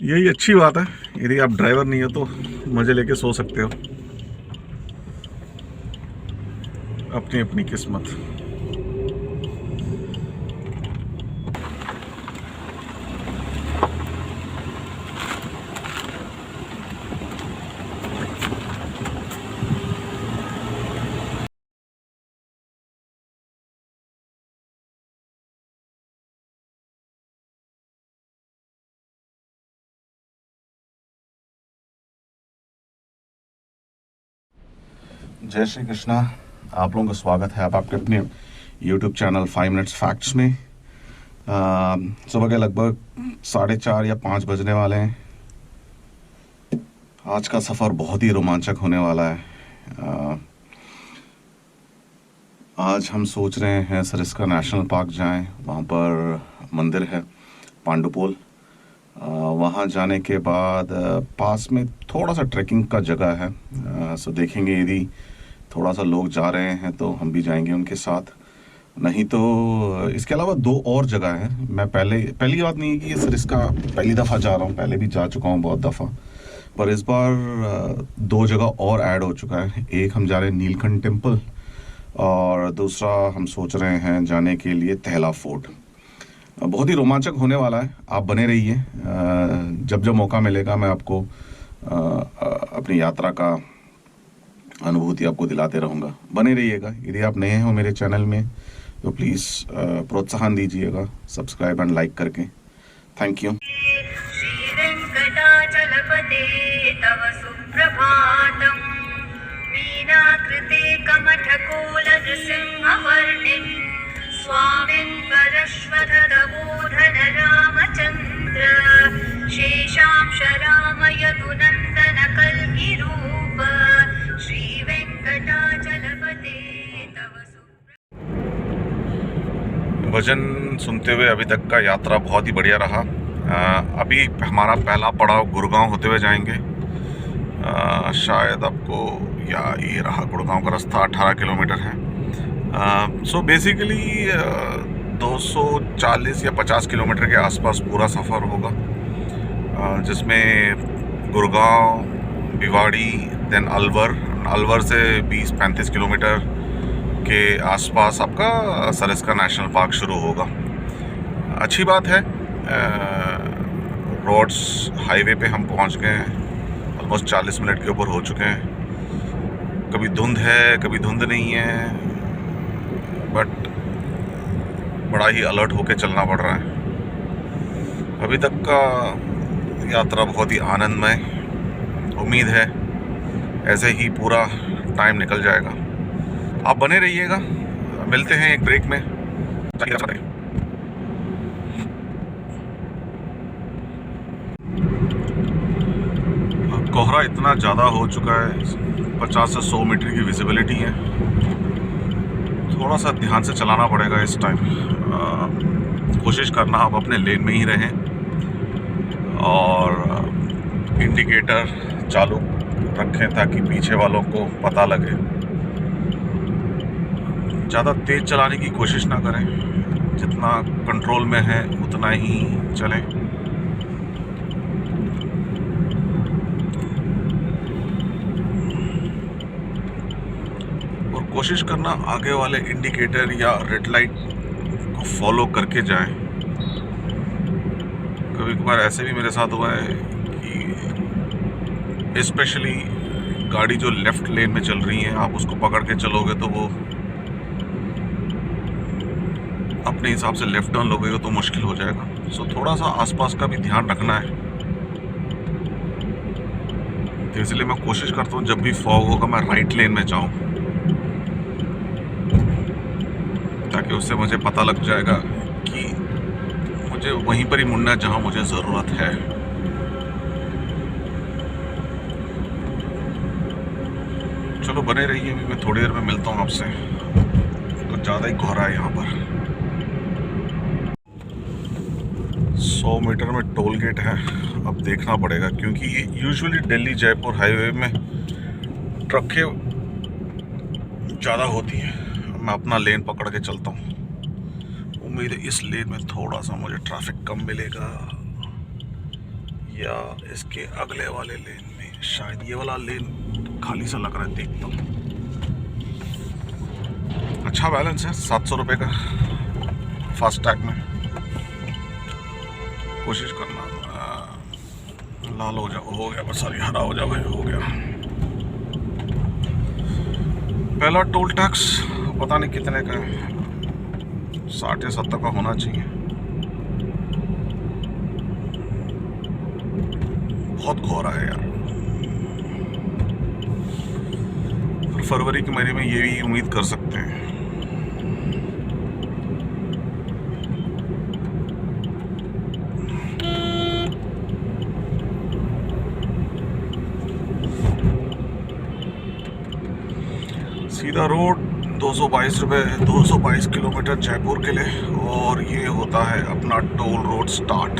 यही अच्छी बात है, यदि आप ड्राइवर नहीं हो तो मज़े लेके सो सकते हो। अपनी अपनी किस्मत। जय श्री कृष्णा। आप लोगों का स्वागत है आप आपके अपने YouTube चैनल 5 मिनट्स फैक्ट्स में। सुबह के लगभग 4:30 या 5 बजने वाले हैं। आज का सफ़र बहुत ही रोमांचक होने वाला है। आज हम सोच रहे हैं सरिस्का नेशनल पार्क जाएं। वहाँ पर मंदिर है पांडुपोल। वहाँ जाने के बाद पास में थोड़ा सा ट्रैकिंग का जगह है। सो देखेंगे, यदि थोड़ा सा लोग जा रहे हैं तो हम भी जाएंगे उनके साथ। नहीं तो इसके अलावा 2 और जगह हैं। मैं पहली बात नहीं है कि ये सरिस्का पहली दफ़ा जा रहा हूँ, पहले भी जा चुका हूँ बहुत दफ़ा, पर इस बार 2 जगह और ऐड हो चुका है। एक हम जा रहे हैं नीलकंठ टेम्पल और दूसरा हम सोच रहे हैं जाने के लिए तहला फोर्ट। बहुत ही रोमांचक होने वाला है, आप बने रहिए। जब जब मौका मिलेगा मैं आपको अपनी यात्रा का अनुभूति आपको दिलाते रहूँगा। बने रहिएगा। यदि आप नए हो मेरे चैनल में तो प्लीज़ प्रोत्साहन दीजिएगा सब्सक्राइब एंड लाइक करके। Thank you. श्री वेंकटाचलपते तव सुप्रभातम् मीनाकृते कमठकोलनृसिंहवर्णिम् स्वामिन् परश्वतदबोधन रामचन्द्र शेषांश रामयदुनन्दन कल्गिरूप श्री वेंकटाचलपते तव भजन सुनते हुए अभी तक का यात्रा बहुत ही बढ़िया रहा। अभी हमारा पहला पड़ाव गुड़गांव होते हुए जाएंगे। शायद आपको या ये रहा गुड़गांव का रास्ता 18 किलोमीटर है। सो बेसिकली 240 या 50 किलोमीटर के आसपास पूरा सफ़र होगा, जिसमें गुड़गांव, भिवाड़ी, देन अलवर से 20-35 किलोमीटर के आसपास आपका सरिस्का नेशनल पार्क शुरू होगा। अच्छी बात है, रोड्स हाईवे पे हम पहुंच गए हैं। ऑलमोस्ट 40 मिनट के ऊपर हो चुके हैं। कभी धुंध है कभी धुंध नहीं है, बट बड़ा ही अलर्ट होके चलना पड़ रहा है। अभी तक का यात्रा बहुत ही आनंदमय। उम्मीद है ऐसे ही पूरा टाइम निकल जाएगा। आप बने रहिएगा। मिलते हैं एक ब्रेक में। कोहरा इतना ज़्यादा हो चुका है, 50 से 100 मीटर की विजिबिलिटी है। थोड़ा सा ध्यान से चलाना पड़ेगा इस टाइम। कोशिश करना आप अपने लेन में ही रहें और इंडिकेटर चालू रखें ताकि पीछे वालों को पता लगे। ज़्यादा तेज़ चलाने की कोशिश ना करें, जितना कंट्रोल में है उतना ही चलें। और कोशिश करना आगे वाले इंडिकेटर या रेड लाइट को फॉलो करके जाएं। कभी कभार ऐसे भी मेरे साथ हुआ है कि स्पेशली गाड़ी जो लेफ़्ट लेन में चल रही है, आप उसको पकड़ के चलोगे तो वो अपने हिसाब से लेफ्ट टर्न लोगे तो मुश्किल हो जाएगा। सो थोड़ा सा आसपास का भी ध्यान रखना है। तो इसलिए मैं कोशिश करता हूँ जब भी फॉग होगा मैं राइट लेन में जाऊँ, ताकि उससे मुझे पता लग जाएगा कि मुझे वहीं पर ही मुड़ना है जहाँ मुझे ज़रूरत है। चलो बने रहिए, अभी मैं थोड़ी देर में मिलता हूँ आपसे। तो ज़्यादा ही कोहरा है यहाँ पर। 100 मीटर में टोल गेट है, अब देखना पड़ेगा, क्योंकि यूजुअली दिल्ली जयपुर हाईवे में ट्रकें ज़्यादा होती है। मैं अपना लेन पकड़ के चलता हूँ। उम्मीद है इस लेन में थोड़ा सा मुझे ट्रैफिक कम मिलेगा। या इसके अगले वाले लेन में, शायद ये वाला लेन खाली सा लग रहा है, देखता हूँ। अच्छा बैलेंस है, 700 रुपये का फास्टैग में। कोशिश करना लाल हो जाओ, हो गया बस, सॉरी हरा हो जाओ भाई, हो गया। पहला टोल टैक्स पता नहीं कितने का है, 60 या 70 का होना चाहिए। बहुत घोरा है यार। फरवरी के महीने में ये भी उम्मीद कर सकते हैं। सीधा रोड 222 रुपये, 222 किलोमीटर जयपुर के लिए, और ये होता है अपना टोल रोड स्टार्ट।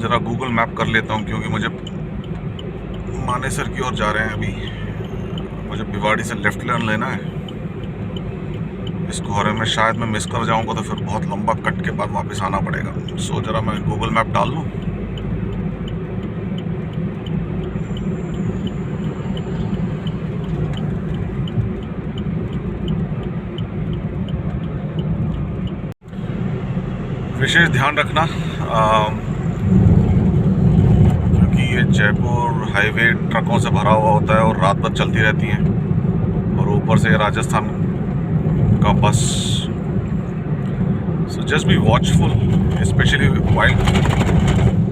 ज़रा गूगल मैप कर लेता हूँ क्योंकि मुझे मानेसर की ओर जा रहे हैं अभी। मुझे भिवाड़ी से लेफ्ट टर्न लेना है। इस कोहरे में शायद मैं मिस कर जाऊँगा तो फिर बहुत लंबा कट के बाद वापस आना पड़ेगा। सो ज़रा मैं गूगल मैप डाल लूँ। विशेष ध्यान रखना क्योंकि ये जयपुर हाईवे ट्रकों से भरा हुआ होता है और रात भर चलती रहती हैं, और ऊपर से राजस्थान का बस। सो just be watchful, specially while,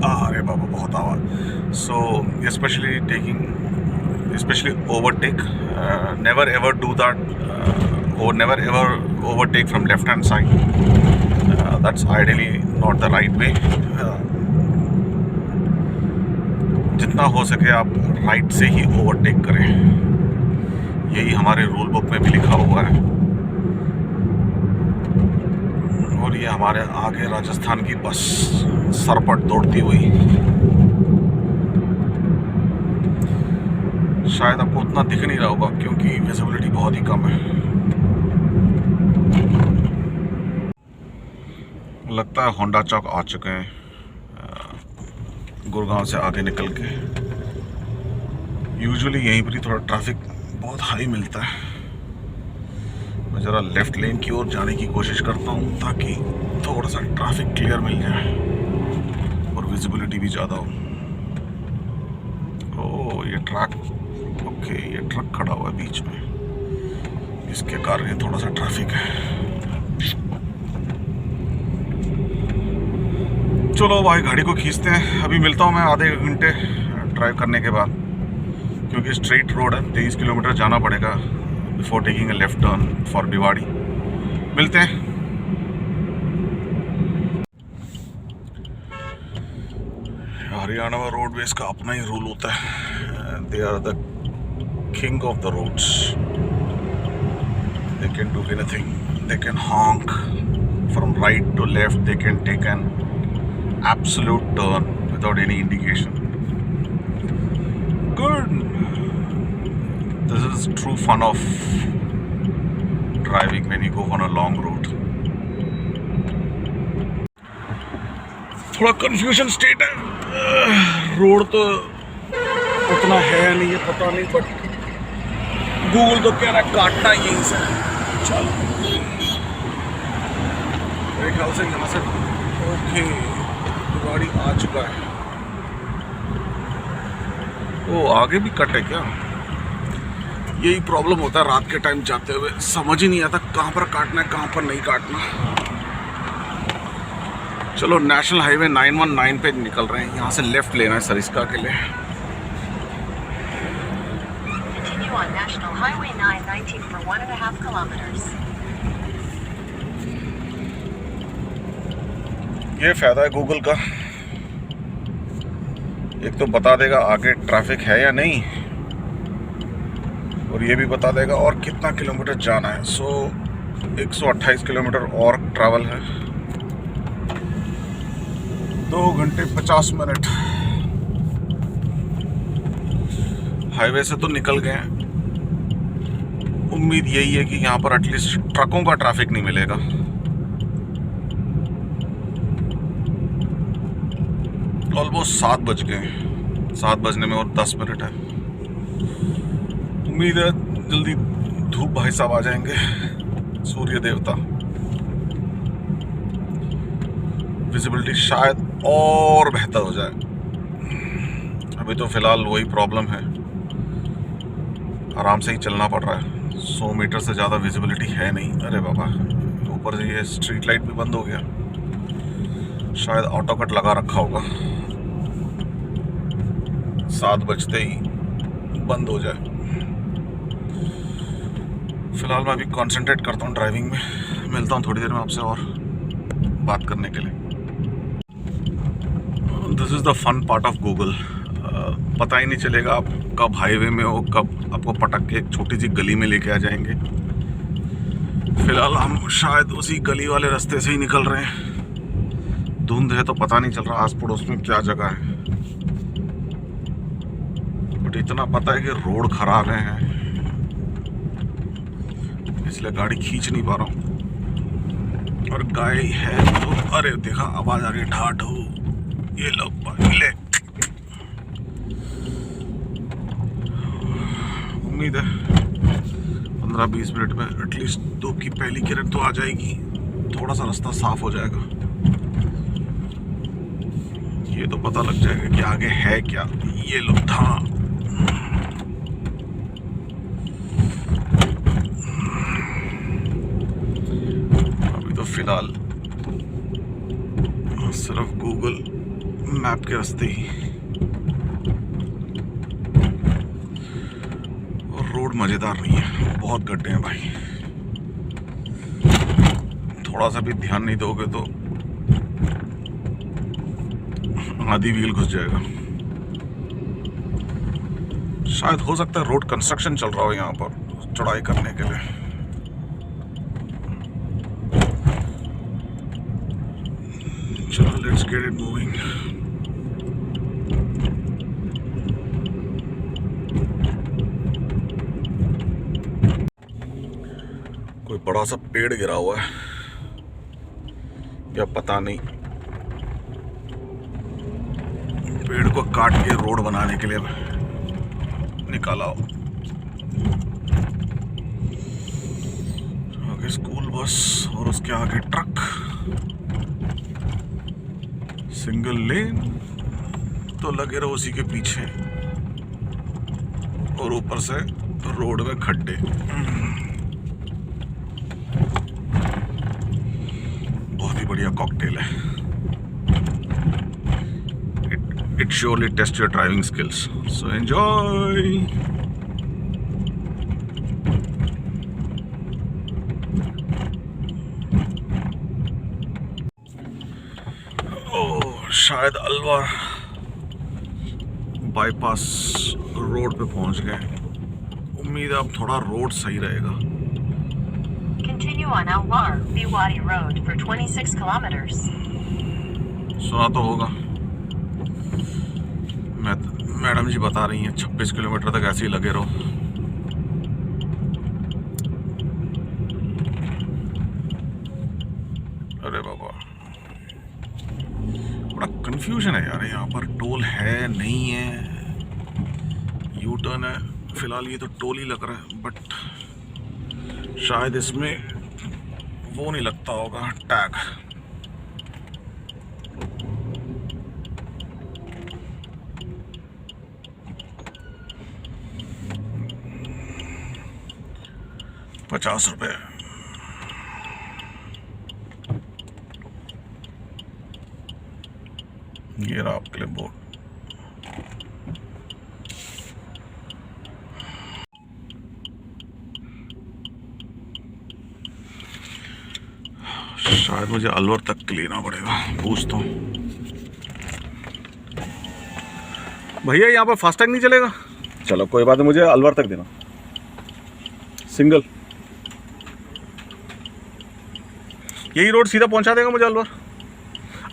अरे बाबा बहुत आवाज़। So specially overtake, never ever do that, or never ever overtake from left hand side. That's ideally not the right way. जितना हो सके आप राइट से ही ओवरटेक करें, यही हमारे रूल बुक में भी लिखा हुआ है। और ये हमारे आगे राजस्थान की बस सरपट दौड़ती हुई, शायद आपको उतना दिख नहीं रहा होगा क्योंकि विजिबिलिटी बहुत ही कम है। लगता है होंडा चौक आ चुके हैं, गुड़गांव से आगे निकल के। यूजुअली यहीं पर ही थोड़ा ट्रैफिक बहुत हाई मिलता है। मैं ज़रा लेफ़्ट लेन की ओर जाने की कोशिश करता हूँ ताकि थोड़ा सा ट्रैफिक क्लियर मिल जाए और विजिबिलिटी भी ज़्यादा हो। ओह ये ट्रक, ओके ये ट्रक खड़ा हुआ है बीच में, इसके कारण ये थोड़ा सा ट्रैफिक है। चलो भाई गाड़ी को खींचते हैं। अभी मिलता हूँ मैं आधे घंटे ड्राइव करने के बाद, क्योंकि स्ट्रेट रोड है, 23 किलोमीटर जाना पड़ेगा before taking a left turn for Bhiwadi. मिलते हैं। हरियाणा में रोडवेज का अपना ही रूल होता है। They are the king of the roads, they can do anything, they can honk from right to left, they can take an absolute turn without any indication. Good. This is true fun of driving when you go on a long route. थोड़ा confusion state है। Road तो उतना है नहीं, ये पता नहीं, but Google तो कह रहा है काटना यहीं से। चलो मेरे ख्याल से यहाँ से ओके गाड़ी आ चुका है। वो आगे भी कट है क्या? यही प्रॉब्लम होता है रात के टाइम जाते हुए, समझ ही नहीं आता कहाँ पर काटना है कहाँ पर नहीं काटना। चलो नेशनल हाईवे 919 पे निकल रहे हैं, यहाँ से लेफ्ट लेना है सरिस्का के लिए। Continue on National Highway 919 for 1.5 kilometers. ये फ़ायदा है गूगल का, एक तो बता देगा आगे ट्रैफिक है या नहीं, और ये भी बता देगा और कितना किलोमीटर जाना है। सो 128 किलोमीटर और ट्रैवल है, 2 घंटे 50 मिनट। हाईवे से तो निकल गए हैं, उम्मीद यही है कि यहाँ पर एटलीस्ट ट्रकों का ट्रैफिक नहीं मिलेगा। ऑलमोस्ट 7 बज गए, 7 बजने में और 10 मिनट है। उम्मीद है जल्दी धूप भाई साहब आ जाएंगे, सूर्य देवता। विजिबिलिटी शायद और बेहतर हो जाए। अभी तो फिलहाल वही प्रॉब्लम है, आराम से ही चलना पड़ रहा है। 100 मीटर से ज़्यादा विजिबिलिटी है नहीं। अरे बाबा, ऊपर से ये स्ट्रीट लाइट भी बंद हो गया, शायद ऑटो कट लगा रखा होगा, 7 बजते ही बंद हो जाए। फिलहाल मैं अभी कंसंट्रेट करता हूँ ड्राइविंग में। मिलता हूँ थोड़ी देर में आपसे और बात करने के लिए। This is the fun part of Google. पता ही नहीं चलेगा आप कब हाईवे में हो, कब आपको पटक के एक छोटी सी गली में लेके आ जाएंगे। फिलहाल हम शायद उसी गली वाले रास्ते से ही निकल रहे हैं। धुंध है तो पता नहीं चल रहा आस पड़ोस में क्या जगह है, बट इतना पता है कि रोड खराब है, इसलिए गाड़ी खींच नहीं पा रहा हूँ। और गाय है तो अरे देखा आवाज आ रही है, ठाठ हो ये लोग ले। उम्मीद है 15-20 मिनट में एटलीस्ट धूप की पहली किरण तो आ जाएगी, थोड़ा सा रास्ता साफ हो जाएगा। ये तो पता लग जाएगा कि आगे है क्या। ये लोग था अभी तो फिलहाल सिर्फ गूगल मैप के रास्ते ही, और रोड मजेदार नहीं है, बहुत गड्ढे हैं भाई। थोड़ा सा भी ध्यान नहीं दोगे तो आधी व्हील घुस जाएगा। शायद हो सकता है रोड कंस्ट्रक्शन चल रहा हो यहाँ पर चढ़ाई करने के लिए। चलो लेट्स गेट इट मूविंग। कोई बड़ा सा पेड़ गिरा हुआ है या पता नहीं, पेड़ को काट के रोड बनाने के लिए निकाला हो। आगे स्कूल बस और उसके आगे ट्रक, सिंगल लेन तो लगे रहो उसी के पीछे, और ऊपर से रोड में खड्डे। बहुत ही बढ़िया कॉकटेल है। It surely tests your driving skills. So enjoy. शायद अलवर बाईपास रोड पे पहुंच गए। उम्मीद है अब थोड़ा रोड सही रहेगा। Continue on Alwar Biwadi Road for 26 kilometers. सुना तो होगा, मैडम जी बता रही हैं 26 किलोमीटर तक ऐसे ही लगे रहो। अरे बाबा, बड़ा कंफ्यूजन है यार। यहाँ पर टोल है नहीं है, यू टर्न है। फिलहाल ये तो टोल ही लग रहा है, बट शायद इसमें वो नहीं लगता होगा टैग। ₹50 ये रहा आपके लिए बोर्ड। शायद मुझे अलवर तक लेना पड़ेगा, पूछता हूँ। भैया यहाँ पर फास्टैग नहीं चलेगा? चलो कोई बात नहीं, मुझे अलवर तक देना, सिंगल। यही रोड सीधा पहुंचा देगा मुझे अलवर?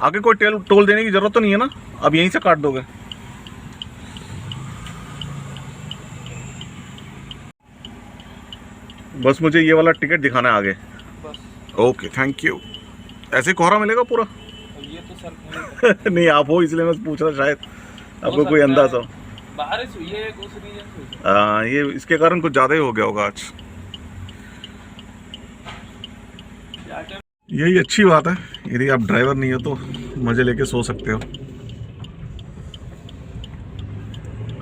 आगे कोई टोल देने की जरूरत तो नहीं है ना? अब यहीं से काट दोगे? बस मुझे ये वाला टिकट दिखाना है आगे। बस। Okay, thank you. ऐसे कोहरा मिलेगा पूरा? ये तो सर नहीं आप हो इसलिए मैं पूछ रहा शायद आपको कोई अंदाजा हो। बारिश हुई है उस रीजन से। ये इसके कारण कुछ ज़्यादा ही हो गया होगा आज। यही अच्छी बात है, यदि आप ड्राइवर नहीं हो तो मज़े लेके सो सकते हो।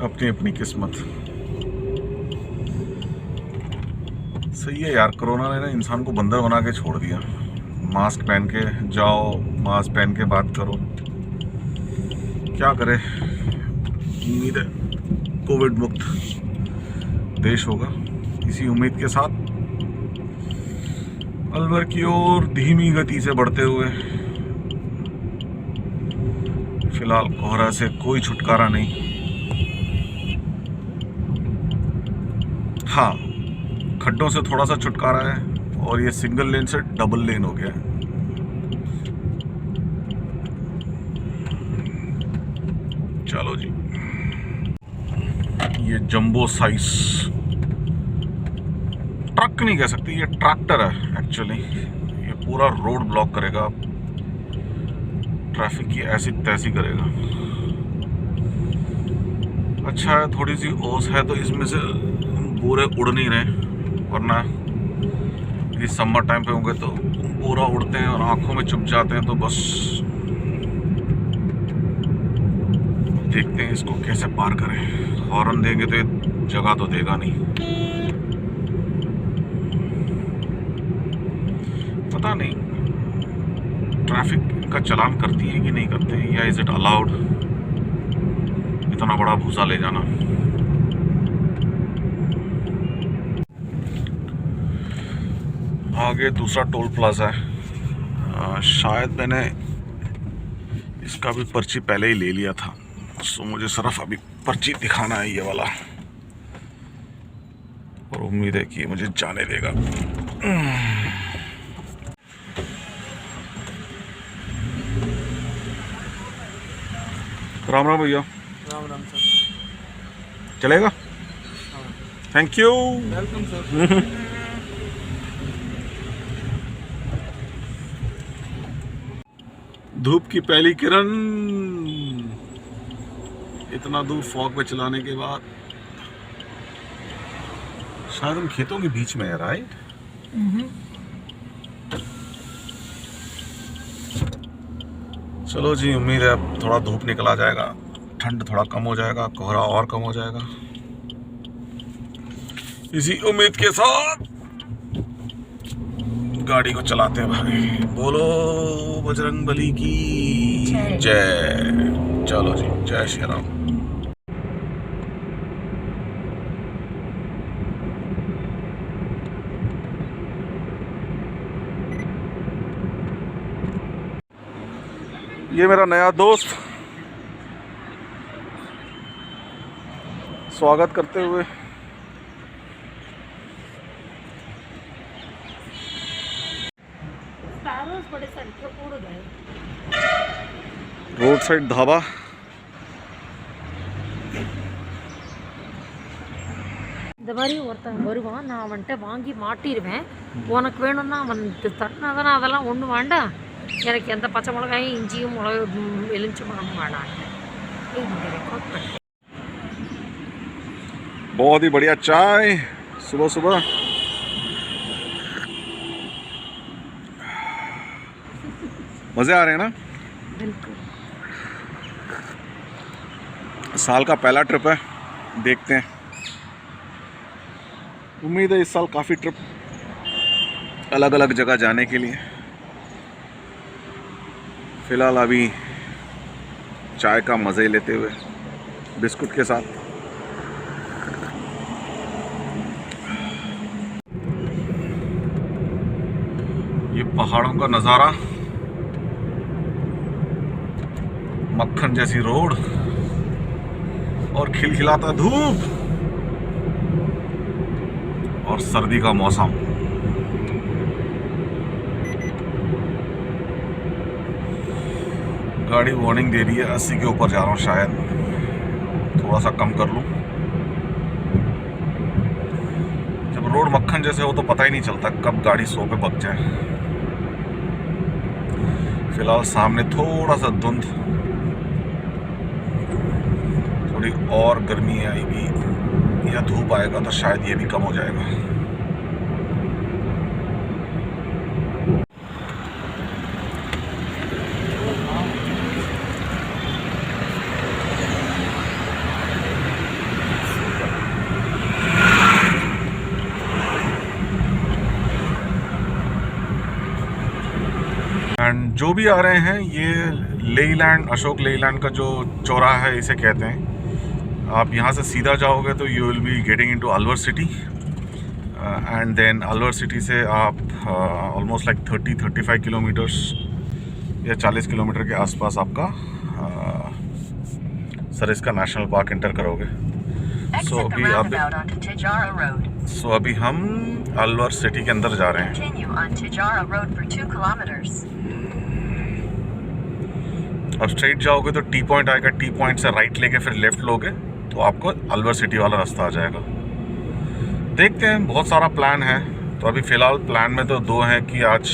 अपनी अपनी किस्मत। सही है यार, कोरोना ने ना इंसान को बंदर बना के छोड़ दिया। मास्क पहन के जाओ, मास्क पहन के बात करो, क्या करे। उम्मीद है कोविड मुक्त देश होगा। इसी उम्मीद के साथ अलवर की ओर धीमी गति से बढ़ते हुए, फिलहाल कोहरा से कोई छुटकारा नहीं। हाँ, खड्डों से थोड़ा सा छुटकारा है और ये सिंगल लेन से डबल लेन हो गया है। चलो जी, ये जंबो साइज ट्रक नहीं कह सकती, ये ट्रैक्टर है एक्चुअली। ये पूरा रोड ब्लॉक करेगा, ट्रैफिक की ऐसी तैसी करेगा। अच्छा है थोड़ी सी ओस है तो इसमें से पूरे उड़ नहीं रहे, वरना यदि समर टाइम पे होंगे तो पूरा उड़ते हैं और आंखों में चुभ जाते हैं। तो बस देखते हैं इसको कैसे पार करें। हॉर्न देंगे तो ये जगह तो देगा नहीं। पता नहीं ट्रैफिक का चालान करती है कि नहीं करते हैं, या इज इट अलाउड इतना बड़ा भूसा ले जाना। आगे दूसरा टोल प्लाजा है। शायद मैंने इसका भी पर्ची पहले ही ले लिया था, सो मुझे सिर्फ अभी पर्ची दिखाना है ये वाला, और उम्मीद है कि मुझे जाने देगा। राम राम भैया। राम राम सर। चलेगा? Thank you. Welcome sir. धूप की पहली किरण, इतना दूर फॉग पे चलाने के बाद। शायद हम खेतों के बीच में है, राइट? चलो जी, उम्मीद है अब थोड़ा धूप निकल आ जाएगा, ठंड थोड़ा कम हो जाएगा, कोहरा और कम हो जाएगा। इसी उम्मीद के साथ गाड़ी को चलाते हैं भाई। बोलो बजरंगबली की जय। चलो जी, जय श्री राम। ये मेरा नया दोस्त स्वागत करते हुए रोड साइड ढाबा। இந்த மாதிரி ஒருத்தன் வருவான், நான் அவன்கிட்ட வாங்கி மாட்டிடுவேன். உனக்கு வேணும்னா அவன் தட்டினாதானே, அதெல்லாம் ஒன்றும் வேண்டாம். எனக்கு எந்த பச்சை மிளகாயும் இஞ்சியும் எலுமிச்சை பழமும் வேணாம். ரெக்கார்ட் பண்ணேன்। बहुत ही बढ़िया चाय सुबह सुबह। मज़े आ रहे हैं ना? बिल्कुल। साल का पहला ट्रिप है, देखते हैं। उम्मीद है इस साल काफ़ी ट्रिप अलग अलग जगह जाने के लिए। फ़िलहाल अभी चाय का मज़े लेते हुए बिस्कुट के साथ। ये पहाड़ों का नज़ारा, मक्खन जैसी रोड और खिलखिलाता धूप और सर्दी का मौसम। गाड़ी वार्निंग दे रही है 80 के ऊपर जा रहा हूँ, शायद थोड़ा सा कम कर लूँ। जब रोड मक्खन जैसे हो तो पता ही नहीं चलता कब गाड़ी 100 पे पक जाए। फिलहाल सामने थोड़ा सा धुंध, थोड़ी और गर्मी आएगी या धूप आएगा तो शायद ये भी कम हो जाएगा। एंड जो भी आ रहे हैं, ये लेईलैंड, अशोक लेईलैंड का जो चौराहा है इसे कहते हैं। आप यहाँ से सीधा जाओगे तो you will be getting into Alwar city, and then Alwar city से आप ऑलमोस्ट लाइक 30-35 किलोमीटर्स या 40 किलोमीटर के आसपास आपका सरिस्का नेशनल पार्क एंटर करोगे। Exit the roundabout onto Tijara Road. अभी हम अलवर सिटी के अंदर जा रहे हैं। Continue on Tijara Road for 2 kilometers. अब स्ट्रेट जाओगे तो टी पॉइंट आएगा, टी पॉइंट से राइट लेके फिर लेफ्ट लोगे तो आपको अलवर सिटी वाला रास्ता आ जाएगा। देखते हैं, बहुत सारा प्लान है। तो अभी फ़िलहाल प्लान में तो 2 हैं कि आज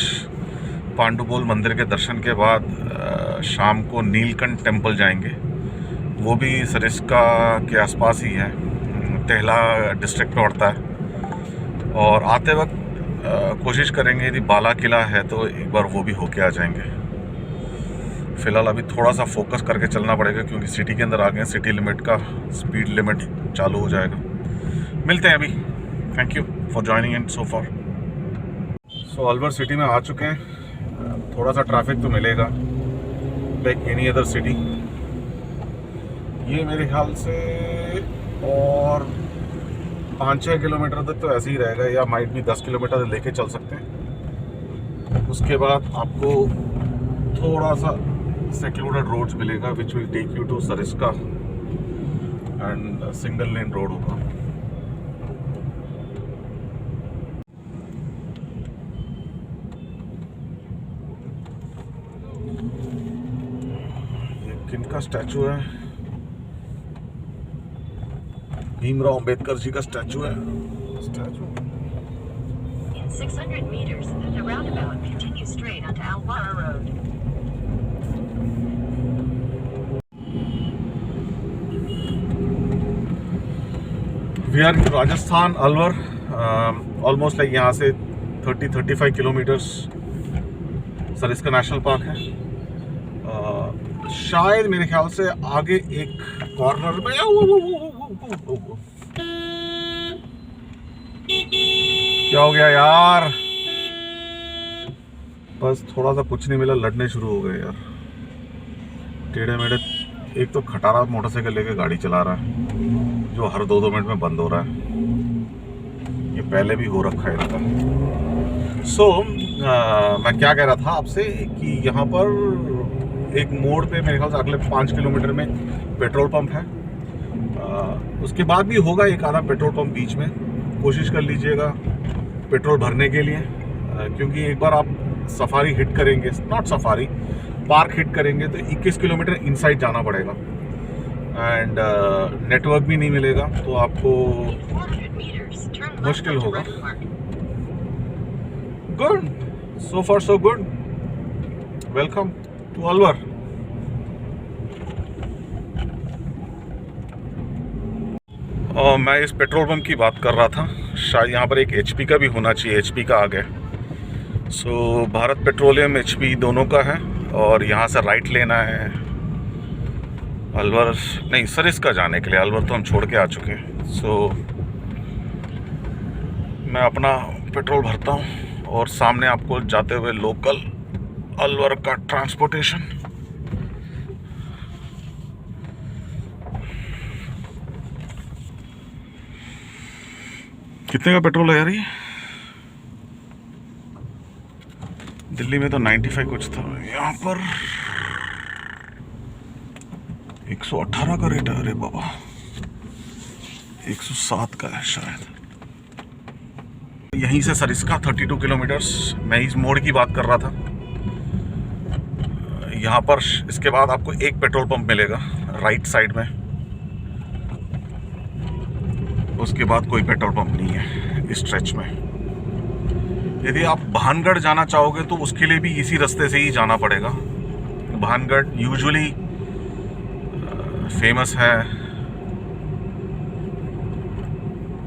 पांडुपोल मंदिर के दर्शन के बाद शाम को नीलकंठ टेम्पल जाएंगे, वो भी सरिस्का के आसपास ही है, तेहला डिस्ट्रिक्ट में पड़ता है। और आते वक्त कोशिश करेंगे यदि बाला किला है तो एक बार वो भी होके आ जाएंगे। फ़िलहाल अभी थोड़ा सा फोकस करके चलना पड़ेगा क्योंकि सिटी के अंदर आ गए, सिटी लिमिट का स्पीड लिमिट चालू हो जाएगा। मिलते हैं अभी। Thank you for joining in so far. So Alwar city में आ चुके हैं। थोड़ा सा ट्रैफिक तो मिलेगा लाइक एनी अदर सिटी। ये मेरे ख्याल से और 5-6 किलोमीटर तक तो ऐसे ही रहेगा, या माइट भी 10 किलोमीटर लेके चल सकते हैं। उसके बाद आपको थोड़ा सा सेक्लूडेड रोड्स मिलेगा which will take you to Sariska, and single lane road होगा। ये किनका स्टैचू है? भीमराव अंबेडकर जी का स्टैचू है। Statue In 600 meters, the roundabout continues straight onto Alwara Road. We are in Rajasthan, Alwar. Almost like यहाँ से 30-35 किलोमीटर्स सरिस्का नेशनल पार्क है। शायद मेरे ख्याल से आगे एक कॉर्नर में क्या हो गया यार? बस थोड़ा सा कुछ नहीं मिला, लड़ने शुरू हो गए यार, टेढ़े मेढ़े। एक तो खटारा मोटरसाइकिल लेके गाड़ी चला रहा है जो हर 2-2 मिनट में बंद हो रहा है। ये पहले भी हो रखा है इनका। सो मैं क्या कह रहा था आपसे कि यहाँ पर एक मोड़ पे मेरे ख्याल से अगले 5 किलोमीटर में पेट्रोल पंप है। उसके बाद भी होगा एक आधा पेट्रोल पंप बीच में। कोशिश कर लीजिएगा पेट्रोल भरने के लिए, क्योंकि एक बार आप सफारी हिट करेंगे, नॉट सफारी, पार्क हिट करेंगे तो 21 किलोमीटर इनसाइड जाना पड़ेगा, एंड नेटवर्क भी नहीं मिलेगा तो आपको मुश्किल होगा। Good, so far so good. Welcome to Alwar. और मैं इस पेट्रोल पंप की बात कर रहा था, शायद यहाँ पर एक HP का भी होना चाहिए, HP का आ गया। सो भारत पेट्रोलियम HP दोनों का है, और यहाँ से राइट लेना है अलवर, नहीं सरिस्का जाने के लिए। अलवर तो हम छोड़ के आ चुके हैं। सो मैं अपना पेट्रोल भरता हूँ और सामने आपको जाते हुए लोकल अलवर का ट्रांसपोर्टेशन। कितने का पेट्रोल है यार ये? दिल्ली में तो 95 कुछ था, यहाँ पर 118 का रेट है। अरे बाबा, 107 का है शायद। यहीं से सरिस्का 32 किलोमीटर्स। मैं इस मोड़ की बात कर रहा था। यहाँ पर इसके बाद आपको एक पेट्रोल पंप मिलेगा राइट साइड में, उसके बाद कोई पेट्रोल पंप नहीं है इस स्ट्रेच में। यदि आप भानगढ़ जाना चाहोगे तो उसके लिए भी इसी रास्ते से ही जाना पड़ेगा। भानगढ़ यूजुअली फेमस है,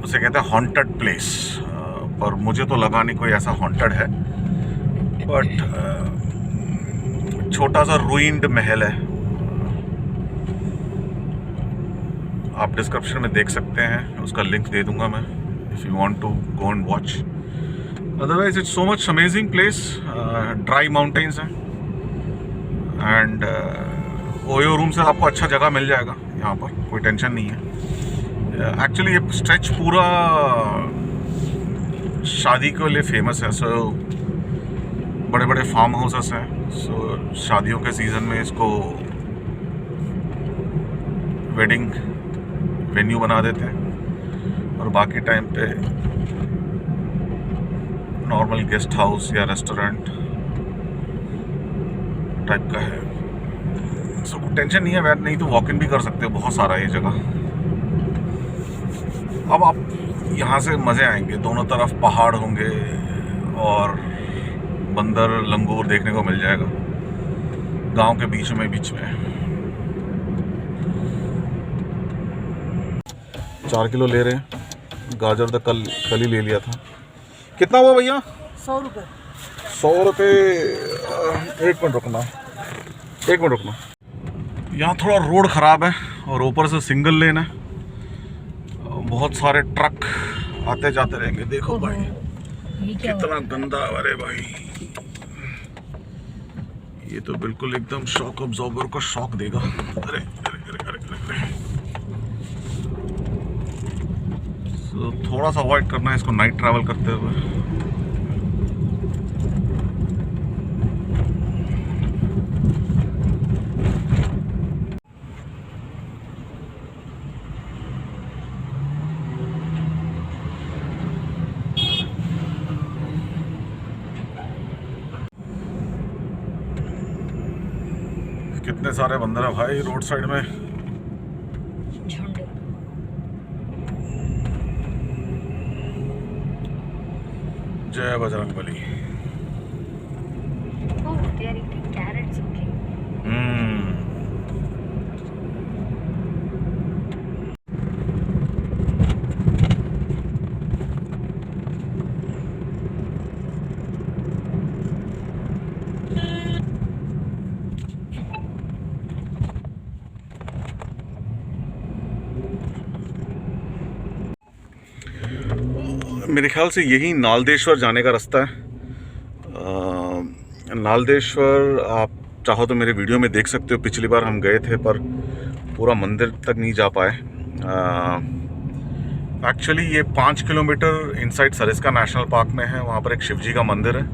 उसे कहते हैं हॉन्टेड प्लेस, पर मुझे तो लगा नहीं कोई ऐसा हॉन्टेड है, बट छोटा सा रूइंड महल है। आप डिस्क्रिप्शन में देख सकते हैं, उसका लिंक दे दूंगा मैं, if you want to go and watch. Otherwise it's so much amazing place, dry mountains हैं एंड ओयो रूम से आपको अच्छा जगह मिल जाएगा यहाँ पर, कोई टेंशन नहीं है। एक्चुअली ये स्ट्रेच पूरा शादी के लिए फेमस है, सो बड़े बड़े फार्म हाउसेस हैं, सो शादियों के सीज़न में इसको वेडिंग वेन्यू बना देते हैं और बाकी टाइम पे नॉर्मल गेस्ट हाउस या रेस्टोरेंट टाइप का है। सो टेंशन नहीं है, वैसे नहीं तो वॉक इन भी कर सकते हो, बहुत सारा ये जगह। अब आप यहाँ से मज़े आएंगे, दोनों तरफ पहाड़ होंगे और बंदर लंगूर देखने को मिल जाएगा गांव के बीच में। 4 किलो ले रहे हैं, गाजर तो कल ही ले लिया था। कितना हुआ भैया? 100 रुपये। 100 रुपये। एक मिनट रुकना। यहाँ थोड़ा रोड ख़राब है और ऊपर से सिंगल लेन है, बहुत सारे ट्रक आते जाते रहेंगे। देखो भाई कितना गंदा, अरे भाई ये तो बिल्कुल एकदम शॉक अब्जॉर्बर का शॉक देगा। अरे तो थोड़ा सा अवॉइड करना है इसको नाइट ट्रैवल करते हुए। कितने सारे बंदर है भाई रोड साइड में। झुंड। जय Bajrangbali. Oh, they are eating carrots, okay. मेरे ख्याल से यही नालदेश्वर जाने का रास्ता है। नालदेश्वर आप चाहो तो मेरे वीडियो में देख सकते हो, पिछली बार हम गए थे पर पूरा मंदिर तक नहीं जा पाए। एक्चुअली ये 5 kilometre inside Sariska national park में है। वहाँ पर एक शिवजी का मंदिर है,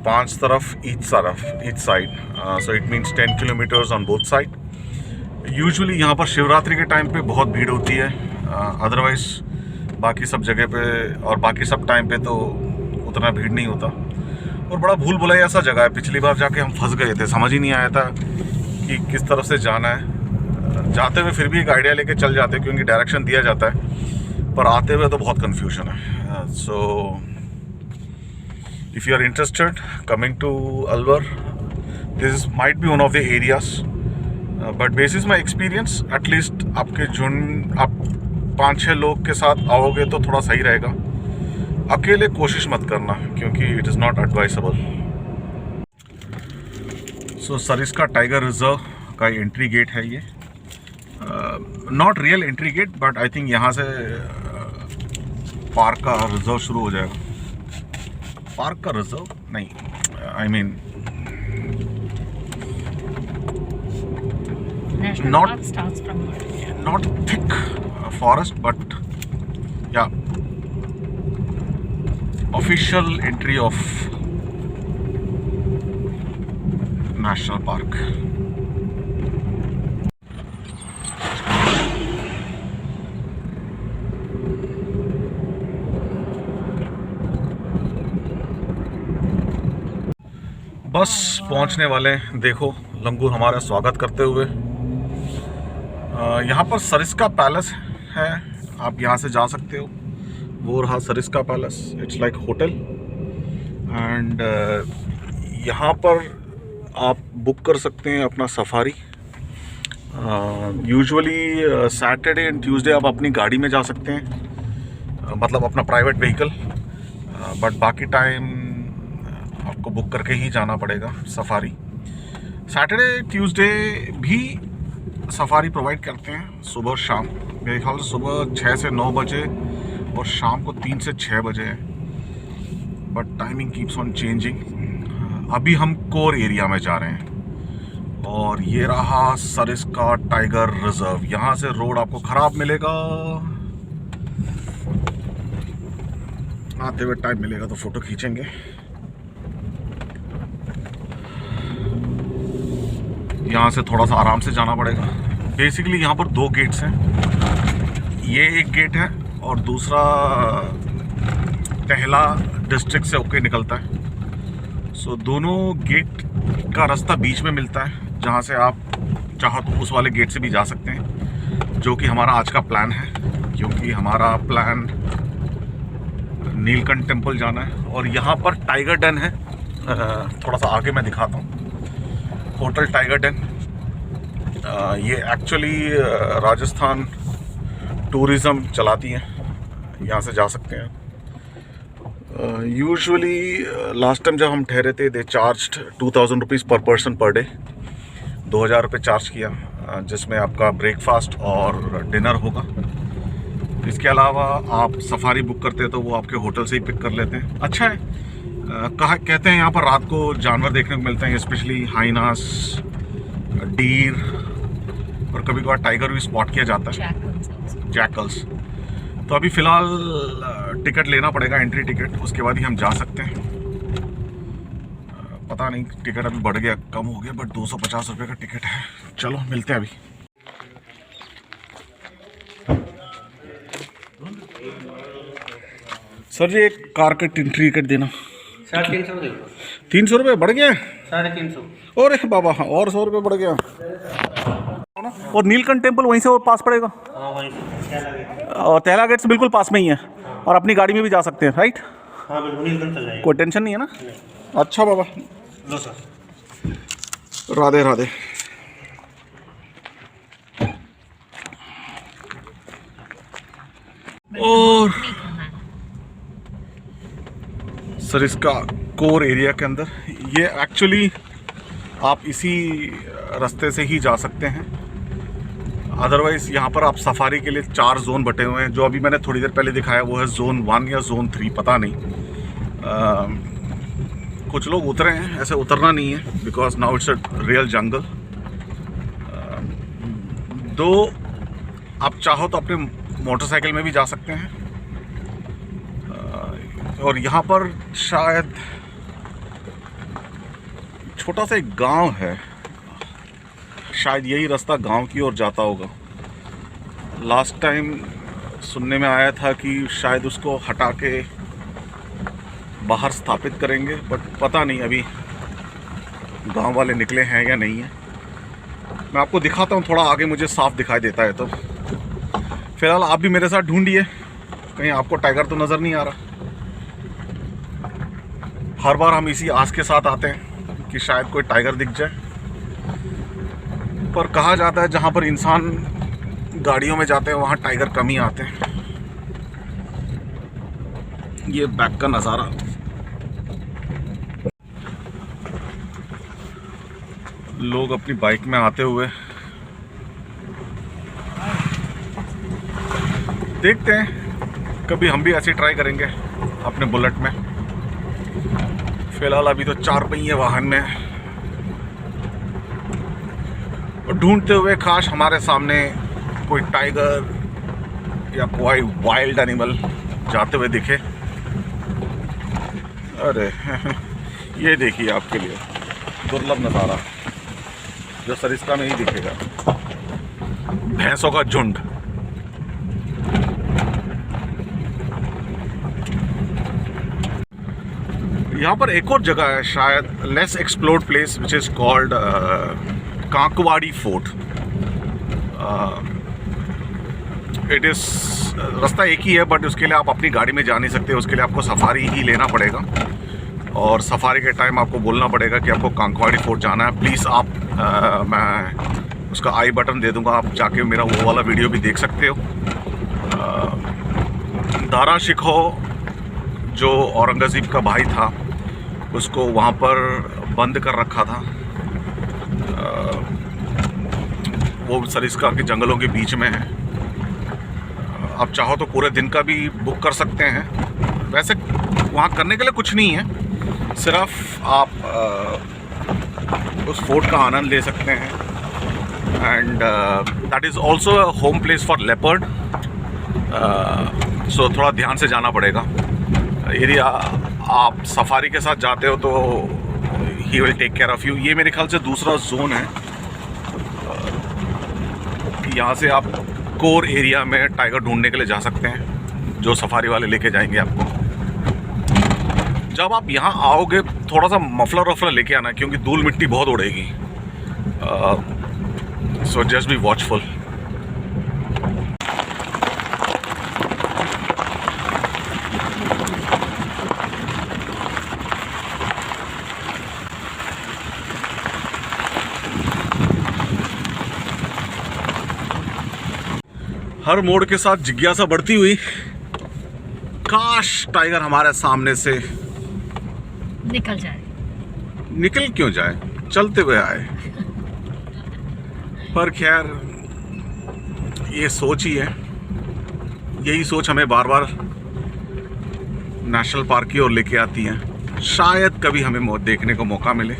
5 तरफ each side, so it means 10 kilometres on both side. Usually यहाँ पर शिवरात्रि के टाइम पे बहुत भीड़ होती है, अदरवाइज बाकी सब जगह पे और बाकी सब टाइम पे तो उतना भीड़ नहीं होता। और बड़ा भूल भुलैया सा जगह है, पिछली बार जाके हम फंस गए थे, समझ ही नहीं आया था कि किस तरफ से जाना है। जाते हुए फिर भी एक आइडिया लेके चल जाते हैं क्योंकि डायरेक्शन दिया जाता है, पर आते हुए तो बहुत कन्फ्यूजन है। So if you are interested coming to Alwar, this might be one of the areas, but basis my experience at least आपके झुंड आप 5-6 लोग के साथ आओगे तो थोड़ा सही रहेगा। अकेले कोशिश मत करना क्योंकि it is not advisable. So Sariska tiger reserve का एंट्री गेट है ये, not real entry get but I think यहाँ से पार्क का रिजर्व शुरू हो जाएगा। पार्क का रिजर्व नहीं, I mean not thick forest but yeah, official entry of national park. बस पहुंचने वाले, देखो लंगूर हमारा स्वागत करते हुए। यहाँ पर सरिस्का पैलेस है, आप यहाँ से जा सकते हो वो रहा Sariska palace, it's like hotel. And यहाँ पर आप बुक कर सकते हैं अपना safari. Usually Saturday and Tuesday आप अपनी गाड़ी में जा सकते हैं, मतलब अपना प्राइवेट व्हीकल, बट बाकी टाइम आपको बुक करके ही जाना पड़ेगा सफारी। सैटरडे ट्यूसडे भी सफारी प्रोवाइड करते हैं, सुबह और शाम। मेरे ख्याल से सुबह 6 से 9 बजे और शाम को 3 से 6 बजे है, but timing keeps on changing. अभी हम कोर एरिया में जा रहे हैं और ये रहा सरिस्का टाइगर रिजर्व। यहाँ से रोड आपको खराब मिलेगा, आते हुए टाइम मिलेगा तो फोटो खींचेंगे। यहाँ से थोड़ा सा आराम से जाना पड़ेगा। बेसिकली यहाँ पर 2 गेट्स हैं, ये एक गेट है और दूसरा टहला डिस्ट्रिक्ट से होके निकलता है। सो दोनों गेट का रास्ता बीच में मिलता है, जहाँ से आप चाहो तो उस वाले गेट से भी जा सकते हैं, जो कि हमारा आज का प्लान है, क्योंकि हमारा प्लान नीलकंठ टेम्पल जाना है। और यहाँ पर टाइगर डन है, थोड़ा सा आगे मैं दिखाता हूँ। होटल टाइगर डन, ये एक्चुअली राजस्थान टूरिज़्म चलाती है, यहाँ से जा सकते हैं। यूजुअली लास्ट टाइम जब हम ठहरे थे दे चार्ज्ड 2000 रुपीज़ पर पर्सन पर डे, 2000 रुपये चार्ज किया, जिसमें आपका ब्रेकफास्ट और डिनर होगा। इसके अलावा आप सफारी बुक करते हैं तो वो आपके होटल से ही पिक कर लेते हैं। अच्छा है, कहते हैं यहाँ पर रात को जानवर देखने को मिलते हैं, स्पेशली हाइनास, डीर और कभी कभार टाइगर भी स्पॉट किया जाता है, जैकल्स। तो अभी फ़िलहाल टिकट लेना पड़ेगा, एंट्री टिकट, उसके बाद ही हम जा सकते हैं। पता नहीं टिकट अभी बढ़ गया कम हो गया, बट 250 रुपये का टिकट है। चलो मिलते हैं अभी। सर जी एक कार का एंट्री टिकट देना। 350 दे दो। 300 रुपये बढ़ गया? 350। अरे बाबा, हाँ और 100 रुपये बढ़ गया। और नीलकंठ टेम्पल वहीं से वो पास पड़ेगा? हाँ वहीं से और तहला गेट से बिल्कुल पास में ही है, और अपनी गाड़ी में भी जा सकते हैं, राइट? हाँ बिल्कुल नीलकंठ चल जाएगा, कोई टेंशन नहीं है ना? अच्छा बाबा, लो सर। राधे राधे। और सरिस्का कोर एरिया के अंदर, ये एक्चुअली आप इसी रास्ते से ही जा सकते हैं। अदरवाइज़ यहाँ पर आप सफारी के लिए 4 जोन बटे हुए हैं। जो अभी मैंने थोड़ी देर पहले दिखाया वो है जोन 1 या जोन 3, पता नहीं। कुछ लोग उतरे हैं, ऐसे उतरना नहीं है, because now it's a real jungle. दो आप चाहो तो अपने मोटरसाइकिल में भी जा सकते हैं। और यहाँ पर शायद छोटा सा एक गांव है, शायद यही रास्ता गांव की ओर जाता होगा। लास्ट टाइम सुनने में आया था कि शायद उसको हटा के बाहर स्थापित करेंगे, बट पता नहीं अभी गांव वाले निकले हैं या नहीं है। मैं आपको दिखाता हूँ, थोड़ा आगे मुझे साफ दिखाई देता है तो। फिलहाल आप भी मेरे साथ ढूंढिए, कहीं आपको टाइगर तो नज़र नहीं आ रहा। हर बार हम इसी आस के साथ आते हैं कि शायद कोई टाइगर दिख जाए, पर कहा जाता है जहाँ पर इंसान गाड़ियों में जाते हैं वहाँ टाइगर कम ही आते हैं। ये बैक का नज़ारा, लोग अपनी बाइक में आते हुए, देखते हैं कभी हम भी ऐसे ट्राई करेंगे अपने बुलेट में। फिलहाल अभी तो 4 पहिए वाहन में और ढूंढते हुए काश हमारे सामने कोई टाइगर या कोई वाइल्ड एनिमल जाते हुए दिखे। अरे ये देखिए आपके लिए दुर्लभ नज़ारा जो सरिस्का में ही दिखेगा, भैंसों का झुंड। यहाँ पर एक और जगह है शायद less explored place which is called Kankwadi fort. It is रास्ता एक ही है, बट उसके लिए आप अपनी गाड़ी में जा नहीं सकते, उसके लिए आपको सफारी ही लेना पड़ेगा। और सफारी के टाइम आपको बोलना पड़ेगा कि आपको कांकवाड़ी फोर्ट जाना है। प्लीज़ आप मैं उसका आई बटन दे दूंगा, आप जाके मेरा वो वाला वीडियो भी देख सकते हो। दारा शिकोह जो औरंगज़ेब का भाई था, उसको वहाँ पर बंद कर रखा था। वो सरिस्का के जंगलों के बीच में है। आप चाहो तो पूरे दिन का भी बुक कर सकते हैं। वैसे वहाँ करने के लिए कुछ नहीं है, सिर्फ आप उस फोर्ट का आनंद ले सकते हैं। And that is also a home place for leopard, so थोड़ा ध्यान से जाना पड़ेगा। यदि आप सफारी के साथ जाते हो तो he will take care of you. ये मेरे ख्याल से दूसरा जोन है। यहाँ से आप कोर एरिया में टाइगर ढूंढने के लिए जा सकते हैं, जो सफारी वाले लेके जाएंगे आपको। जब आप यहाँ आओगे थोड़ा सा मफलर वफलर लेके आना, क्योंकि धूल मिट्टी बहुत उड़ेगी। So just be watchful. हर मोड़ के साथ जिज्ञासा बढ़ती हुई, काश टाइगर हमारे सामने से निकल जाए। निकल क्यों जाए, चलते हुए आए। पर खैर ये सोच ही है, यही सोच हमें बार बार नेशनल पार्क की ओर लेके आती है। शायद कभी हमें देखने को मौका मिले,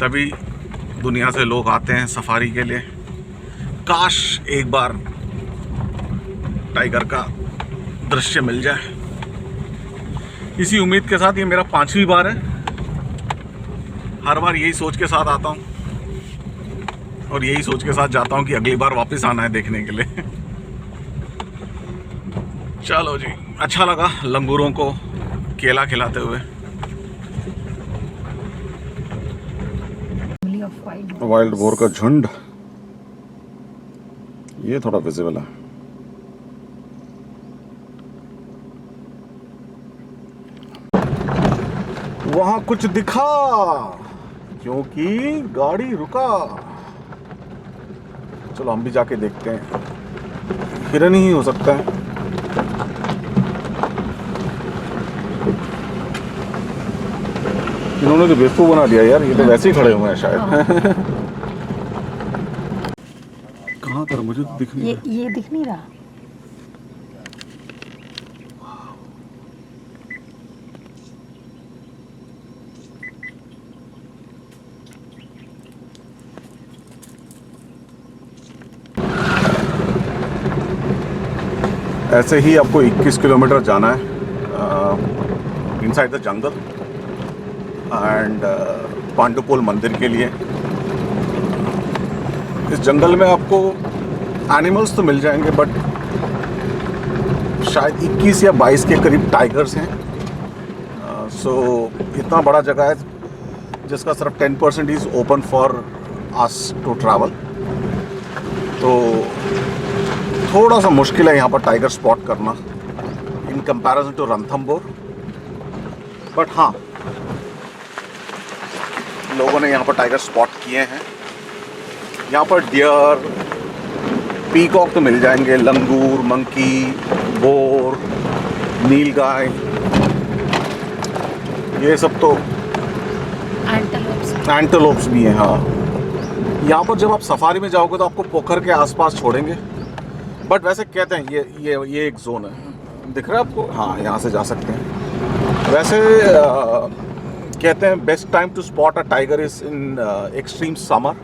तभी दुनिया से लोग आते हैं सफारी के लिए। काश एक बार टाइगर का दृश्य मिल जाए। इसी उम्मीद के साथ ये मेरा 5वीं बार है। हर बार यही सोच के साथ आता हूँ और यही सोच के साथ जाता हूँ कि अगली बार वापस आना है देखने के लिए। चलो जी, अच्छा लगा लंगूरों को केला खिलाते हुए। वाइल्ड बोर का झुंड ये थोड़ा विजिबल है। वहां कुछ दिखा क्योंकि गाड़ी रुका। चलो हम भी जाके देखते हैं। हिरन ही हो सकता है। इन्होंने तो बेवकूफ बना दिया यार, ये तो वैसे ही खड़े हुए हैं शायद। कहाँ पर मुझे तो दिख नहीं रहा। ये दिख नहीं रहा। ऐसे ही आपको 21 किलोमीटर जाना है inside the jungle and Pandupol मंदिर के लिए। इस जंगल में आपको एनिमल्स तो मिल जाएंगे, बट शायद 21 या 22 के करीब टाइगर्स हैं। सो इतना बड़ा जगह है जिसका सिर्फ 10% is open for us to travel. तो थोड़ा सा मुश्किल है यहाँ पर टाइगर स्पॉट करना in comparison to Ranthambore. But हाँ, लोगों ने यहाँ पर टाइगर स्पॉट किए हैं। यहाँ पर डियर, पीकॉक तो मिल जाएंगे, लंगूर, मंकी, बोर, नीलगाय, ये सब तो एंटेलोप्स भी हैं। हाँ, यहाँ पर जब आप सफारी में जाओगे तो आपको पोखर के आसपास छोड़ेंगे, बट वैसे कहते हैं ये एक जोन है। दिख रहा है आपको? हाँ, यहाँ से जा सकते हैं। वैसे कहते हैं best time to spot a tiger is in extreme summer,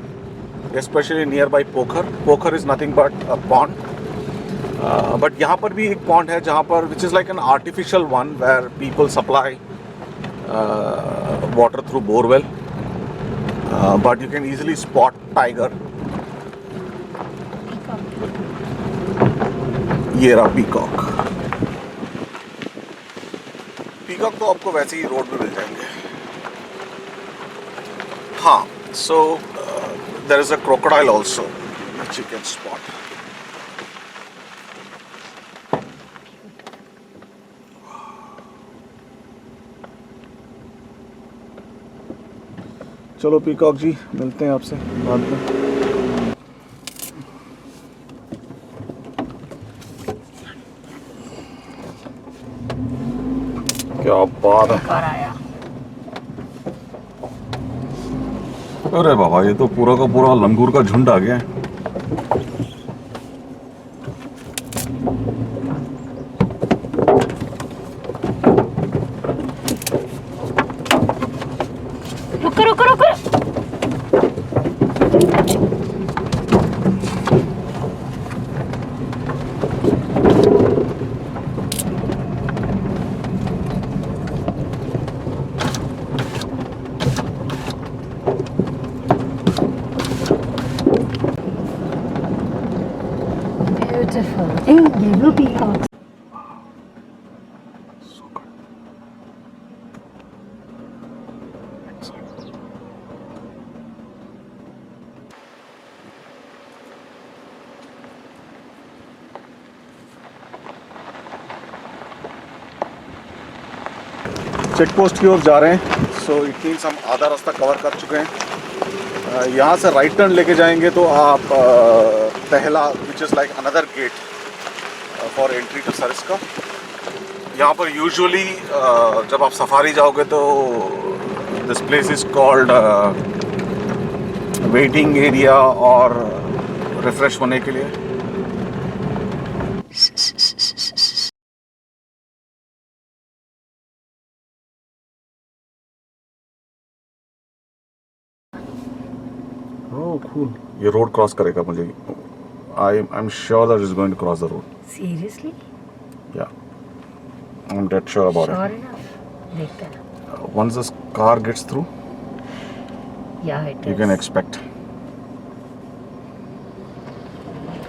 especially nearby पोखर। पोखर is nothing but a pond, but यहाँ पर भी एक pond है जहाँ पर which is like an artificial one where people supply water through borewell, but you can easily spot tiger। ये रहा पीकॉक। पीकॉक तो आपको वैसे ही रोड पे मिल जाएंगे। हाँ, so there is a crocodile also which you can spot। चलो peacock जी, मिलते हैं आपसे बाद में। क्या बात है। कर आया। अरे बाबा, ये तो पूरा का पूरा लंगूर का झुंड आ गया है। रुको रुको रुको। Beautiful. Hey, yellow peacocks. Check post की ओर जा रहे हैं, सो इट मीन्स हम आधा रास्ता कवर कर चुके हैं। यहाँ से राइट टर्न लेके जाएंगे तो आप पहला, which is like another gate for entry to Sariska. यहाँ पर यूजुअली जब आप सफारी जाओगे तो this place is called waiting area और रिफ्रेश होने के लिए। Oh, cool. ये रोड क्रॉस करेगा मुझे। I am sure that is going to cross the road. Seriously? Yeah I am dead sure about Sure it. enough. देखते हैं। Once this car gets through, Yeah, it you is. can expect.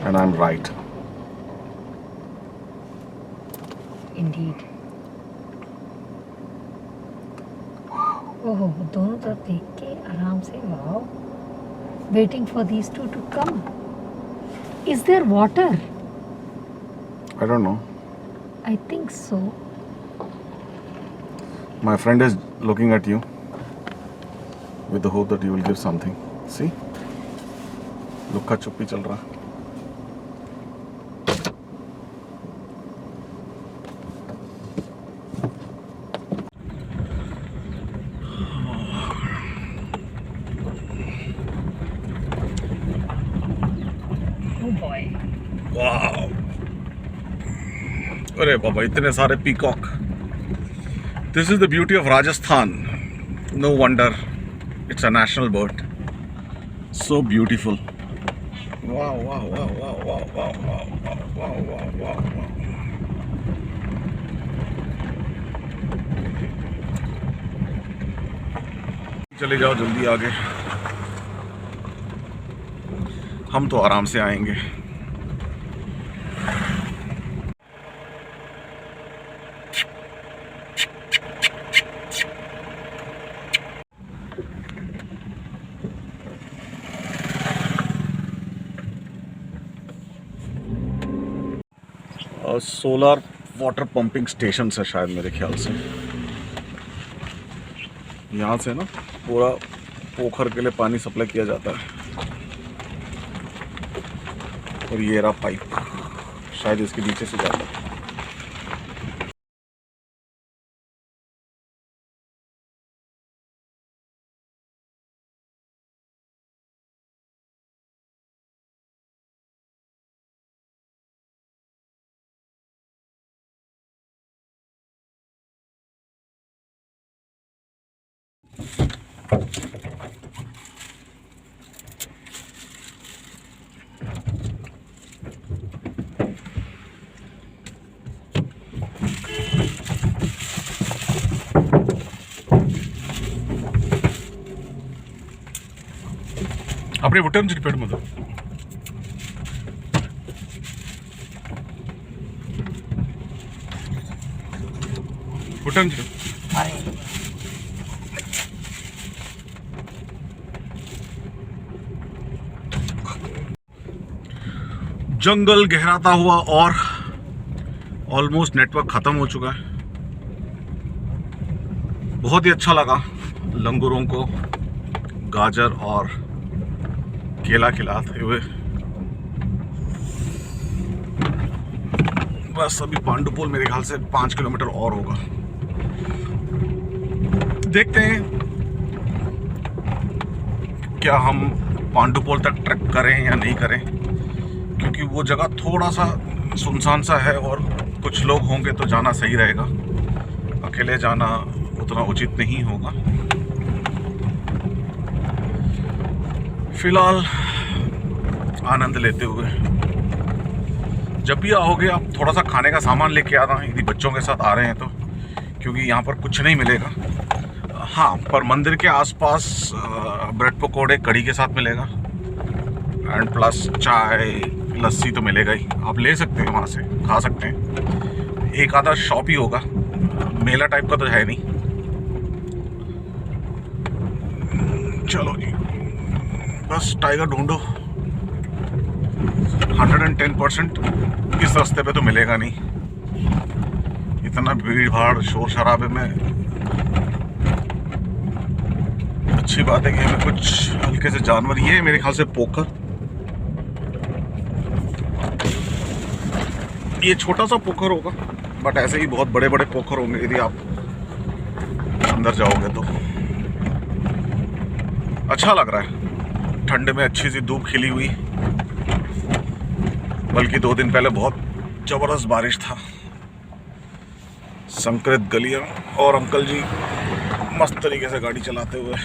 And I'm right. Indeed. ओह, दोनों तरफ देख के आराम से। Wow, waiting for these two to come. Is there water? I don't know. I think so. My friend is looking at you with the hope that you will give something. See? लुक्का छुपी चल रहा। Oh boy. वाह, अरे बाबा, इतने सारे peacock. This is the beauty of Rajasthan. No wonder it's a national bird. So beautiful. वाह वाह वाह वाह वाह वाह वाह वाह वाह वाह वाह। चले जाओ जल्दी आगे, हम तो आराम से आएंगे। सोलर वाटर पंपिंग स्टेशन है शायद, मेरे ख्याल से। यहाँ से ना पूरा पोखर के लिए पानी सप्लाई किया जाता है। और ये रहा पाइप, शायद इसके नीचे से जाता है। அப்படியே விட்டு போயிடும்போது விட்டு जंगल गहराता हुआ और ऑलमोस्ट नेटवर्क ख़त्म हो चुका है। बहुत ही अच्छा लगा लंगूरों को गाजर और केला खिलाते हुए। बस अभी पांडुपुल मेरे ख्याल से 5 किलोमीटर और होगा। देखते हैं क्या हम पांडुपुल तक ट्रैक करें या नहीं करें, क्योंकि वो जगह थोड़ा सा सुनसान सा है और कुछ लोग होंगे तो जाना सही रहेगा, अकेले जाना उतना उचित नहीं होगा। फिलहाल आनंद लेते हुए, जब भी आओगे आप थोड़ा सा खाने का सामान लेके आना यदि बच्चों के साथ आ रहे हैं तो, क्योंकि यहाँ पर कुछ नहीं मिलेगा। हाँ, पर मंदिर के आसपास ब्रेड पकोड़े कढ़ी के साथ मिलेगा एंड प्लस चाय लस्सी तो मिलेगा ही, आप ले सकते हैं वहाँ से खा सकते हैं। एक आधा शॉप ही होगा, मेला टाइप का तो है नहीं। चलो जी, बस टाइगर ढूंढो। 110% इस रास्ते पे तो मिलेगा नहीं, इतना भीड़ भाड़ शोर शराबे में। अच्छी बात है कि हमें कुछ हल्के से जानवर, ये मेरे ख्याल से पोखर, ये छोटा सा पोखर होगा बट ऐसे ही बहुत बड़े बड़े पोखर होंगे यदि आप अंदर जाओगे तो। अच्छा लग रहा है, ठंड में अच्छी सी धूप खिली हुई, बल्कि 2 दिन पहले बहुत जबरदस्त बारिश था। संकरित गलियां और अंकल जी मस्त तरीके से गाड़ी चलाते हुए।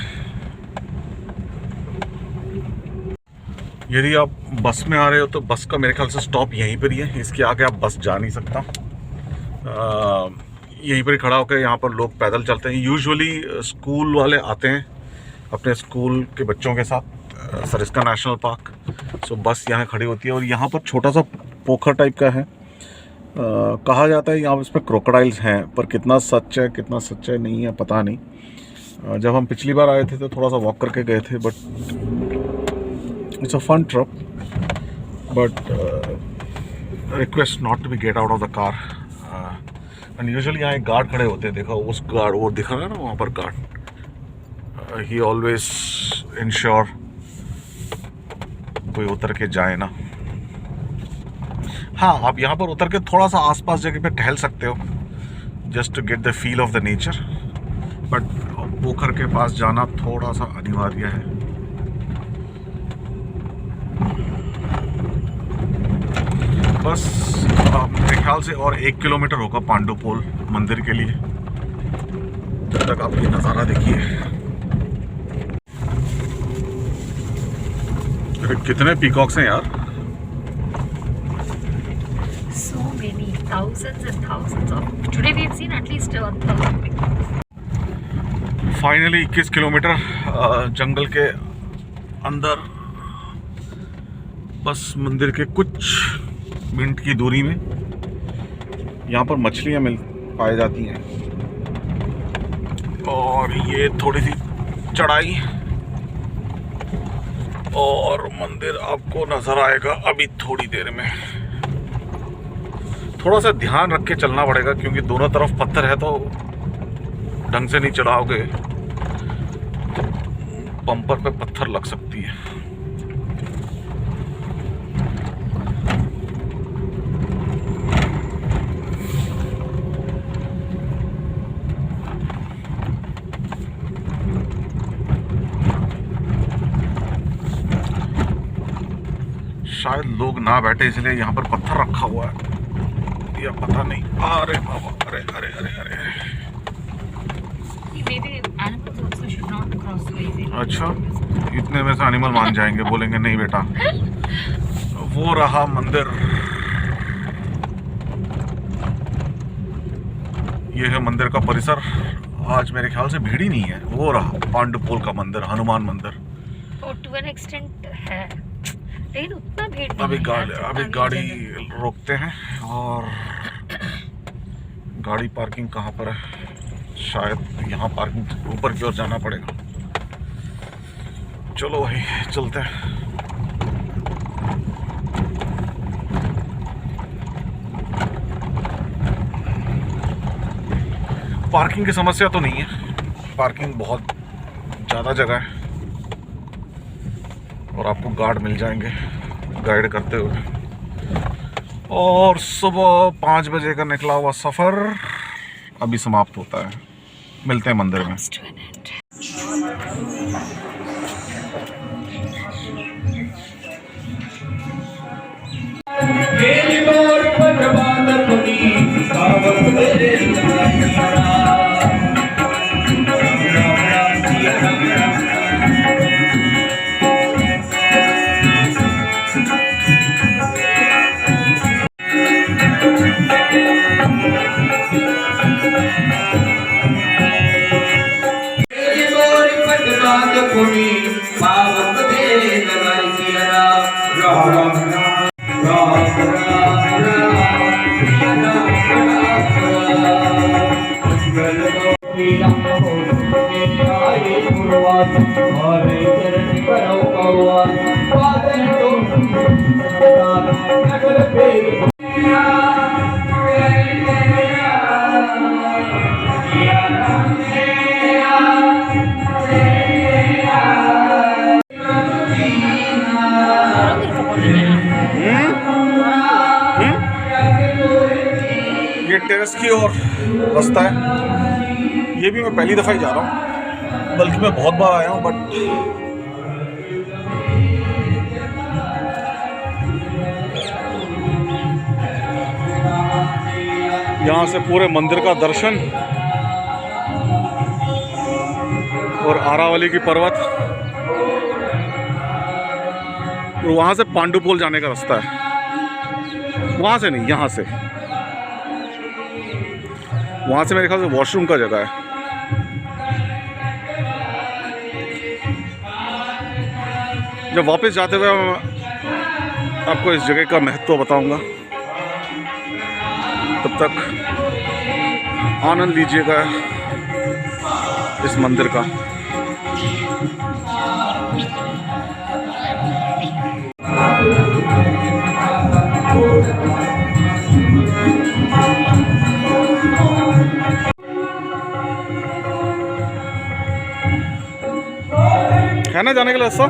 यदि आप बस में आ रहे हो तो बस का मेरे ख्याल से स्टॉप यहीं पर ही है, इसके आगे आप बस जा नहीं सकता। यहीं पर ही खड़ा होकर यहाँ पर लोग पैदल चलते हैं। यूजुअली स्कूल वाले आते हैं अपने स्कूल के बच्चों के साथ सरिस्का नेशनल पार्क, सो बस यहाँ खड़ी होती है। और यहाँ पर छोटा सा पोखर टाइप का है, कहा जाता है यहाँ पर इसमें क्रोकोडाइल्स हैं, पर कितना सच है नहीं है पता नहीं। जब हम पिछली बार आए थे तो थोड़ा सा वॉक करके गए थे, but it's a fun trip, but request not to be get out of the car. And usually यहाँ एक गार्ड खड़े होते हैं, देखा उस गार्ड, वो दिख रहा है ना वहाँ पर गार्ड, he always ensure कोई उतर के जाए ना। हाँ, आप यहाँ पर उतर के थोड़ा सा आसपास जगह पे टहल सकते हो, just to get the feel of the nature, but पोखर के पास जाना थोड़ा सा अनिवार्य है। बस मेरे ख्याल से और 1 किलोमीटर होगा पांडुपोल मंदिर के लिए। जब तक आप ये नज़ारा देखिए, अरे कितने पीकॉक्स हैं यार। So many, thousands and thousands of. Today we have seen at least 1,000. Finally 21 kilometre जंगल के अंदर, बस मंदिर के कुछ मिनट की दूरी में यहाँ पर मछलियाँ पाई जाती हैं। और ये थोड़ी सी चढ़ाई और मंदिर आपको नजर आएगा अभी थोड़ी देर में। थोड़ा सा ध्यान रख के चलना पड़ेगा, क्योंकि दोनों तरफ पत्थर है, तो ढंग से नहीं चढ़ाओगे तो बम्पर पे पत्थर लग सकती है। शायद लोग ना बैठे इसलिए यहाँ पर पत्थर रखा हुआ है, या पता नहीं। अरे बाबा, अरे अरे अरे अरे, अच्छा, इतने में से एनिमल मान जाएंगे, बोलेंगे नहीं बेटा। वो रहा मंदिर, ये है मंदिर का परिसर। आज मेरे ख्याल से भीड़ ही नहीं है। वो रहा पांडुपोल का मंदिर, हनुमान मंदिर। टू एन एक्सटेंट है, लेकिन उतना भीड़ अभी गाड़ी रोकते हैं। और गाड़ी पार्किंग कहाँ पर है? शायद यहाँ पार्किंग ऊपर की ओर जाना पड़ेगा। चलो भाई चलते हैं। पार्किंग की समस्या तो नहीं है, पार्किंग बहुत ज़्यादा जगह है। और आपको गार्ड मिल जाएंगे गाइड करते हुए। और सुबह 5 बजे का निकला हुआ सफ़र अभी समाप्त होता है। मिलते हैं मंदिर में। ये टेरेस की ओर रास्ता है। ये भी मैं पहली दफ़ा ही जा रहा हूँ, बल्कि मैं बहुत बार आया हूँ, बट यहाँ से पूरे मंदिर का दर्शन और आरावली की पर्वत और वहाँ से पांडुपोल जाने का रास्ता है। वहाँ से नहीं, यहाँ से। वहाँ से मेरे ख्याल से वॉशरूम का जगह है। जब वापस जाते हुए आपको इस जगह का महत्व बताऊंगा। तब तक आनंद लीजिएगा इस मंदिर का। है ना जाने के लिए रास्ता?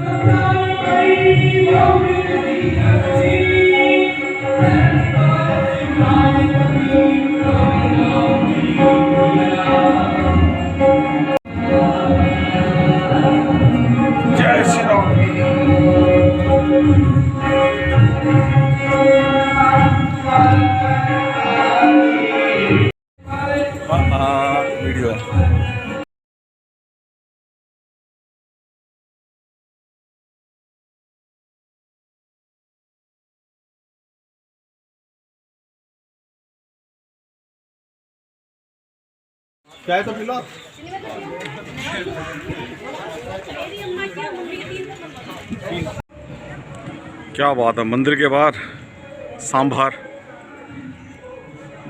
जय श्री राम। वीडियो चाय तो पिलो। क्या बात है, मंदिर के बाहर सांभर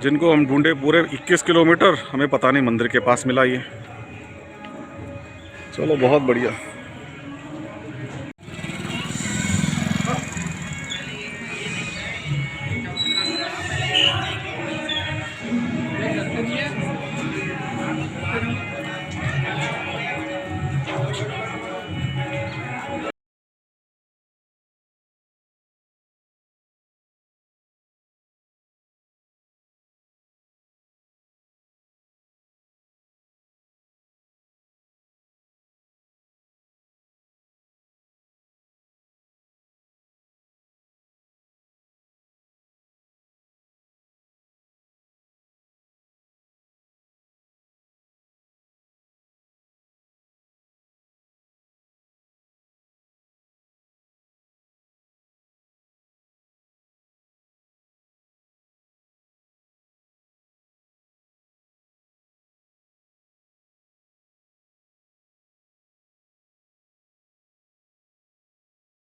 जिनको हम ढूंढे पूरे 21 किलोमीटर, हमें पता नहीं मंदिर के पास मिला ये। चलो बहुत बढ़िया।